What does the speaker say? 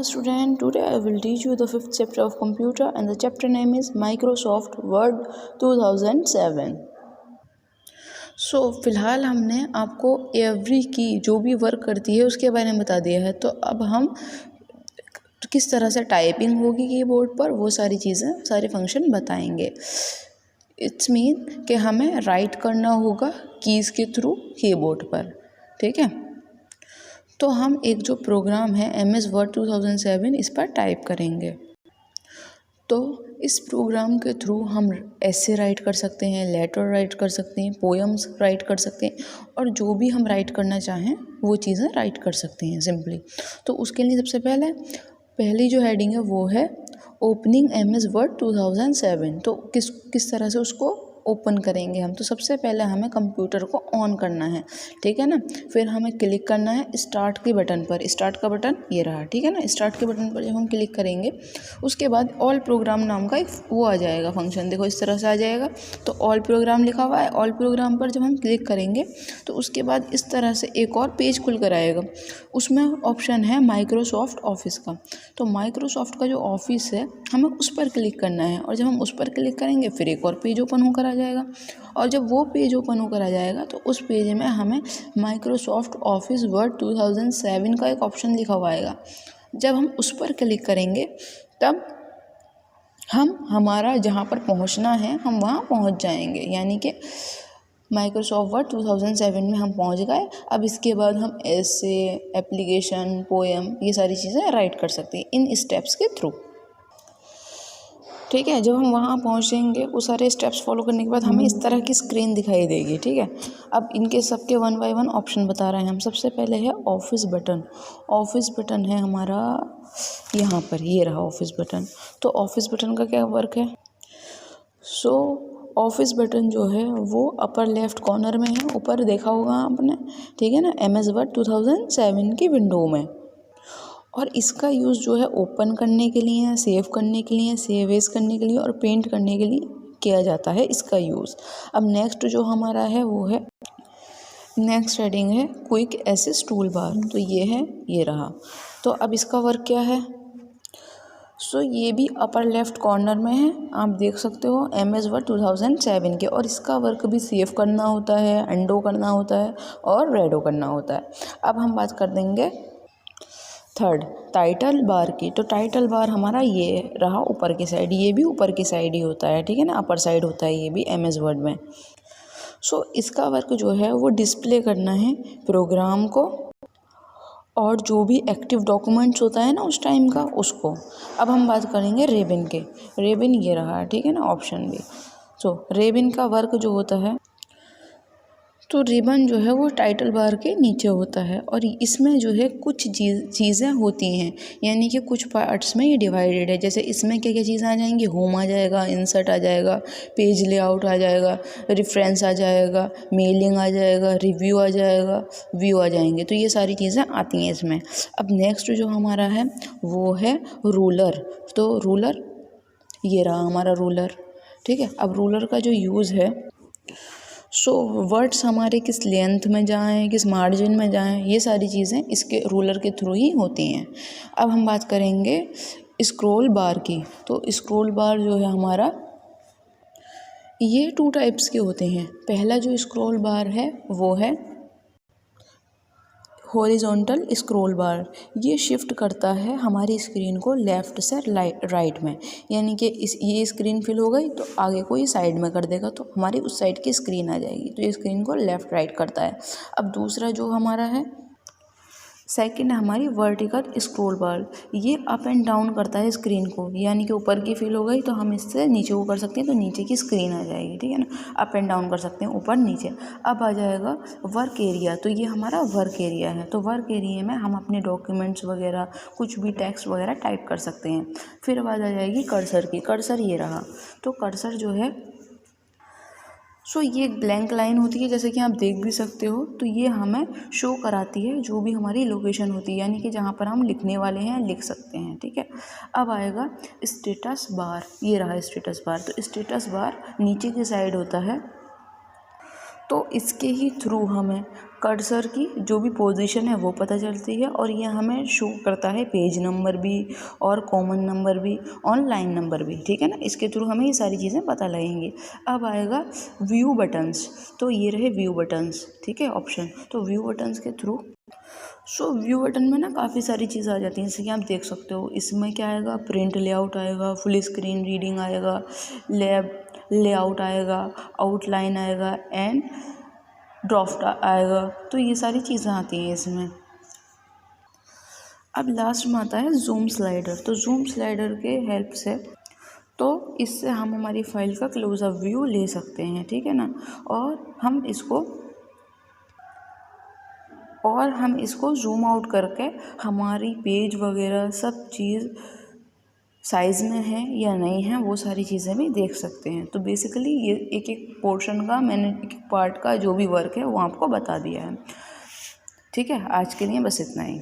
Hello student, today I will teach you the fifth chapter of computer and the chapter name is Microsoft Word 2007. फ़िलहाल हमने आपको every की जो भी work करती है उसके बारे में बता दिया है। तो अब हम किस तरह से टाइपिंग होगी कीबोर्ड पर वो सारी चीज़ें सारे फंक्शन बताएंगे। इट्स मीन कि हमें राइट करना होगा कीज़ के थ्रू कीबोर्ड पर, ठीक है। तो हम एक जो प्रोग्राम है MS वर्ड 2007 इस पर टाइप करेंगे। तो इस प्रोग्राम के थ्रू हम ऐसे राइट कर सकते हैं, लेटर राइट कर सकते हैं, पोएम्स राइट कर सकते हैं और जो भी हम राइट करना चाहें वो चीज़ें राइट कर सकते हैं सिंपली। तो उसके लिए सबसे पहली जो हेडिंग है वो है ओपनिंग MS वर्ड 2007। तो किस तरह से उसको ओपन करेंगे हम। तो सबसे पहले हमें कंप्यूटर को ऑन करना है, ठीक है ना। फिर हमें क्लिक करना है स्टार्ट के बटन पर। स्टार्ट का बटन ये रहा, ठीक है ना। स्टार्ट के बटन पर जब हम क्लिक करेंगे उसके बाद ऑल प्रोग्राम नाम का एक वो आ जाएगा फंक्शन, देखो इस तरह से आ जाएगा। तो ऑल प्रोग्राम लिखा हुआ है। ऑल प्रोग्राम पर जब हम क्लिक करेंगे तो उसके बाद इस तरह से एक और पेज खुल कर आएगा। उसमें ऑप्शन है माइक्रोसॉफ्ट ऑफिस का। तो माइक्रोसॉफ्ट का जो ऑफिस है हमें उस पर क्लिक करना है और जब हम उस पर क्लिक करेंगे फिर एक और पेज ओपन होकर आ जाएगा। और जब वो पेज ओपन होकर आ जाएगा तो उस पेज में हमें माइक्रोसॉफ्ट ऑफिस वर्ड 2007 का एक ऑप्शन लिखा हुआ आएगा। जब हम उस पर क्लिक करेंगे तब हमारा जहाँ पर पहुँचना है हम वहाँ पहुँच जाएंगे, यानी कि माइक्रोसॉफ्ट वर्ड 2007 में हम पहुँच गए। अब इसके बाद हम ऐसे एप्लीकेशन, पोएम ये सारी चीज़ें राइट कर सकते हैं इन स्टेप्स के थ्रू, ठीक है। जब हम वहाँ पहुँचेंगे वो सारे स्टेप्स फॉलो करने के बाद हमें इस तरह की स्क्रीन दिखाई देगी, ठीक है। अब इनके सबके 1 बाय 1 ऑप्शन बता रहे हैं हम। सबसे पहले है ऑफिस बटन। ऑफिस बटन है हमारा यहाँ पर, ये रहा ऑफिस बटन। तो ऑफिस बटन का क्या वर्क है। ऑफिस बटन जो है वो अपर लेफ्ट कॉर्नर में है, ऊपर देखा होगा आपने, ठीक है ना, MS वर्ड 2007 की विंडो में। और इसका यूज़ जो है ओपन करने के लिए, सेव करने के लिए, सेव एज करने के लिए और पेंट करने के लिए किया जाता है इसका यूज़। अब नेक्स्ट जो हमारा है वो है, नेक्स्ट हेडिंग है क्विक एसेस टूल बार। तो ये है, ये रहा। तो अब इसका वर्क क्या है। ये भी अपर लेफ्ट कॉर्नर में है, आप देख सकते हो MS वर्ड 2007 के। और इसका वर्क भी सेव करना होता है, अंडो करना होता है और रेडो करना होता है। अब हम बात कर देंगे थर्ड टाइटल बार की। तो टाइटल बार हमारा ये रहा ऊपर की साइड, ये भी ऊपर की साइड ही होता है, ठीक है ना, अपर साइड होता है ये भी MS वर्ड में। इसका वर्क जो है वो डिस्प्ले करना है प्रोग्राम को और जो भी एक्टिव डॉक्यूमेंट्स होता है ना उस टाइम का उसको। अब हम बात करेंगे रेबिन के। रेबिन ये रहा, ठीक है ना, ऑप्शन भी। रेबिन का वर्क जो होता है, तो रिबन जो है वो टाइटल बार के नीचे होता है और इसमें जो है कुछ चीज़ें होती हैं, यानी कि कुछ पार्ट्स में ये डिवाइडेड है। जैसे इसमें क्या क्या चीज़ें आ जाएंगी, होम आ जाएगा, इंसर्ट आ जाएगा, पेज लेआउट आ जाएगा, रेफरेंस आ जाएगा, मेलिंग आ जाएगा, रिव्यू आ जाएगा, व्यू आ जाएंगे। तो ये सारी चीज़ें आती हैं इसमें। अब नेक्स्ट जो हमारा है वो है रूलर। तो रूलर ये रहा हमारा रूलर, ठीक है। अब रूलर का जो यूज़ है, वर्ड्स हमारे किस लेंथ में जाएं, किस मार्जिन में जाएं, ये सारी चीज़ें इसके रूलर के थ्रू ही होती हैं। अब हम बात करेंगे स्क्रॉल बार की। तो स्क्रॉल बार जो है हमारा, ये 2 टाइप्स के होते हैं। पहला जो स्क्रॉल बार है वो है हॉरिजॉन्टल स्क्रॉल बार। ये शिफ्ट करता है हमारी स्क्रीन को लेफ़्ट से राइट में, यानी कि ये स्क्रीन फिल हो गई तो आगे को ये साइड में कर देगा तो हमारी उस साइड की स्क्रीन आ जाएगी। तो ये स्क्रीन को लेफ़्ट राइट करता है। अब दूसरा जो हमारा है, सेकंड है हमारी वर्टिकल स्क्रॉल बार। ये अप एंड डाउन करता है स्क्रीन को, यानी कि ऊपर की फिल हो गई तो हम इससे नीचे को कर सकते हैं तो नीचे की स्क्रीन आ जाएगी, ठीक है ना। अप एंड डाउन कर सकते हैं, ऊपर नीचे। अब आ जाएगा वर्क एरिया। तो ये हमारा वर्क एरिया है। तो वर्क एरिया में हम अपने डॉक्यूमेंट्स वगैरह कुछ भी टेक्स्ट वगैरह टाइप कर सकते हैं। फिर आवाज़ आ जाएगी कर्सर की। कर्सर ये रहा। तो कर्सर जो है, ये एक ब्लैंक लाइन होती है जैसे कि आप देख भी सकते हो। तो ये हमें शो कराती है जो भी हमारी लोकेशन होती है, यानी कि जहाँ पर हम लिखने वाले हैं लिख सकते हैं, ठीक है। अब आएगा स्टेटस बार। ये रहा स्टेटस बार। तो स्टेटस बार नीचे की साइड होता है। तो इसके ही थ्रू हमें कर्सर की जो भी पोजीशन है वो पता चलती है और ये हमें शो करता है पेज नंबर भी और कॉमन नंबर भी और लाइन नंबर भी, ठीक है ना। इसके थ्रू हमें ये सारी चीज़ें पता लगेंगी। अब आएगा व्यू बटन्स, तो ये रहे व्यू बटन्स, ठीक है ऑप्शन। तो व्यू बटन्स के थ्रू व्यू बटन में ना काफ़ी सारी चीज़ें आ जाती हैं, जैसे कि आप देख सकते हो। इसमें क्या आएगा, प्रिंट लेआउट आएगा, फुल स्क्रीन रीडिंग आएगा, लेआउट आएगा, आउटलाइन आएगा एंड ड्राफ्ट आएगा। तो ये सारी चीज़ें आती हैं इसमें। अब लास्ट में आता है जूम स्लाइडर। तो जूम स्लाइडर के हेल्प से तो इससे हम हमारी फाइल का क्लोजअप व्यू ले सकते हैं, ठीक है ना। और हम इसको जूम आउट करके हमारी पेज वगैरह सब चीज़ साइज़ में है या नहीं है वो सारी चीज़ें भी देख सकते हैं। तो बेसिकली ये एक एक पोर्शन का मैंने एक पार्ट का जो भी वर्क है वो आपको बता दिया है, ठीक है। आज के लिए बस इतना ही।